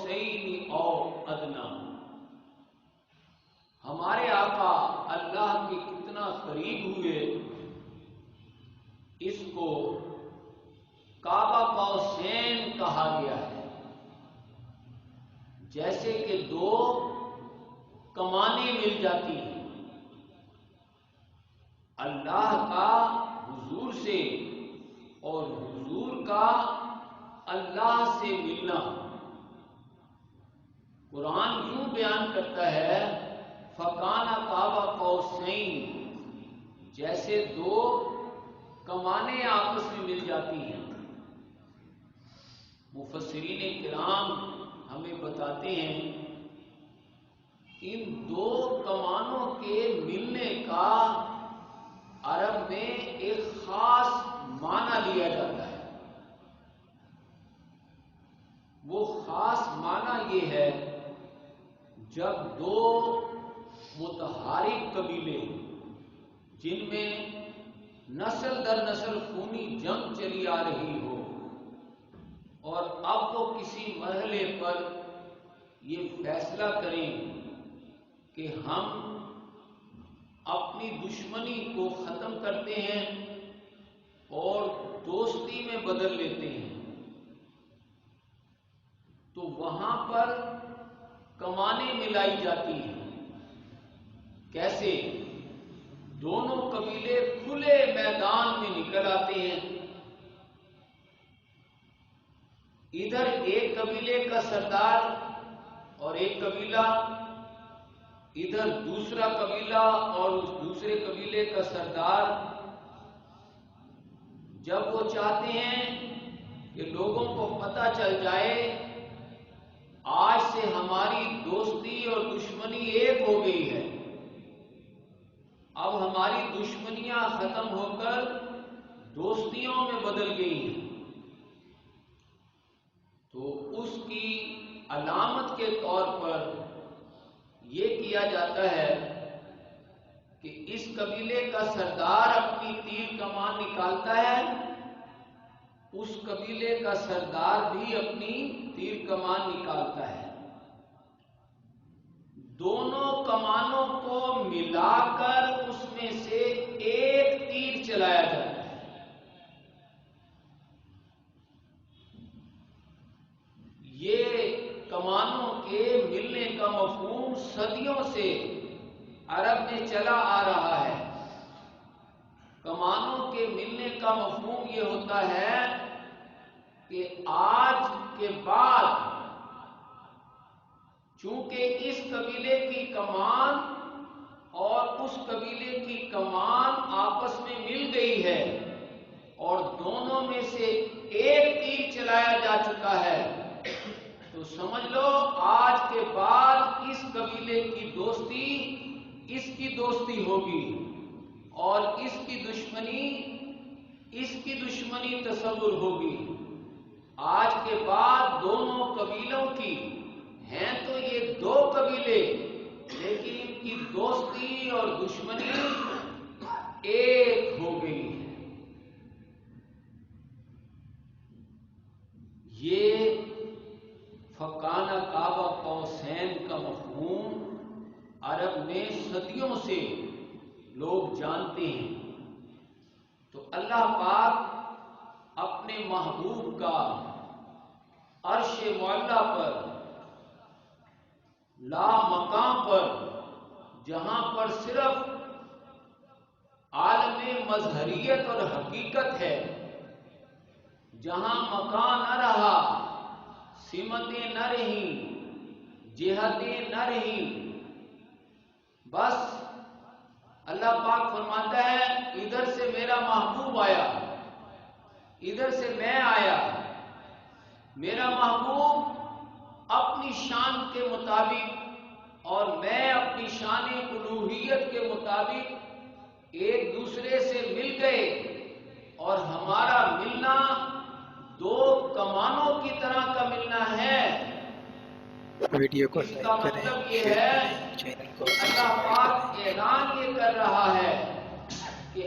قوسین او ادنا، ہمارے آقا اللہ کے کتنا قریب ہوئے، اس کو کعبہ قوسین کہا گیا ہے۔ جیسے کہ دو کمانیں مل جاتی ہیں، اللہ کا حضور سے اور حضور کا اللہ سے ملنا۔ قرآن یوں بیان کرتا ہے فَكَانَ قَابَ قَوْسَيْنِ، جیسے دو کمانیں آپس میں مل جاتی ہیں۔ مفسرین کرام ہمیں بتاتے ہیں ان دو کمانوں کے ملنے کا عرب میں ایک خاص معنی لیا جاتا ہے۔ وہ خاص معنی یہ ہے جب دو متحارب قبیلے جن میں نسل در نسل خونی جنگ چلی آ رہی ہو اور اب وہ کسی مرحلے پر یہ فیصلہ کریں کہ ہم اپنی دشمنی کو ختم کرتے ہیں اور دوستی میں بدل لیتے ہیں، تو وہاں پر کمانیں ملائی جاتی ہیں۔ کیسے؟ دونوں قبیلے کھلے میدان میں نکل آتے ہیں، ادھر ایک قبیلے کا سردار اور ایک قبیلہ، ادھر دوسرا قبیلہ اور اس دوسرے قبیلے کا سردار۔ جب وہ چاہتے ہیں کہ لوگوں کو پتہ چل جائے آج سے ہماری دوستی اور دشمنی ایک ہو گئی ہے، اب ہماری دشمنیاں ختم ہو کر دوستیوں میں بدل گئی ہیں، تو اس کی علامت کے طور پر یہ کیا جاتا ہے کہ اس قبیلے کا سردار اپنی تیر کمان نکالتا ہے، اس قبیلے کا سردار بھی اپنی تیر کمان نکالتا ہے، دونوں کمانوں کو ملا کر اس میں سے ایک تیر چلایا جاتا ہے۔ یہ کمانوں کے ملنے کا مفہوم صدیوں سے عرب میں چلا آ رہا ہے۔ کمانوں کے ملنے کا مفہوم یہ ہوتا ہے کہ آج کے بعد چونکہ اس قبیلے کی کمان اور اس قبیلے کی کمان آپس میں مل گئی ہے اور دونوں میں سے ایک تیر چلایا جا چکا ہے، تو سمجھ لو آج کے بعد اس قبیلے کی دوستی اس کی دوستی ہوگی اور اس کی دشمنی تصور ہوگی۔ آج کے بعد دونوں قبیلوں کی ہیں تو یہ دو قبیلے، لیکن ان کی دوستی اور دشمنی ایک ہو گئی ہے۔ یہ فکان قاب قوسین کا مفہوم عرب میں صدیوں سے لوگ جانتے ہیں۔ تو اللہ پاک اپنے محبوب کا عرش معلیٰ پر، لا مقام پر، جہاں پر صرف عالم مظہریت اور حقیقت ہے، جہاں مکان نہ رہا، سمتیں نہ رہیں، جہتیں نہ رہیں، بس اللہ پاک فرماتا ہے ادھر سے میرا محبوب آیا، ادھر سے میں آیا، میرا محبوب اپنی شان کے مطابق اور میں اپنی شان الوہیت کے مطابق ایک دوسرے سے مل گئے، اور ہمارا ملنا دو کمانوں کی طرح کا ملنا ہے۔ ویڈیو کو اس لائک کا کریں، مطلب یہ شیئر ہے کریں، چینل کو اللہ سبسکرائب پاک کریں۔ اعلان یہ کر رہا ہے کہ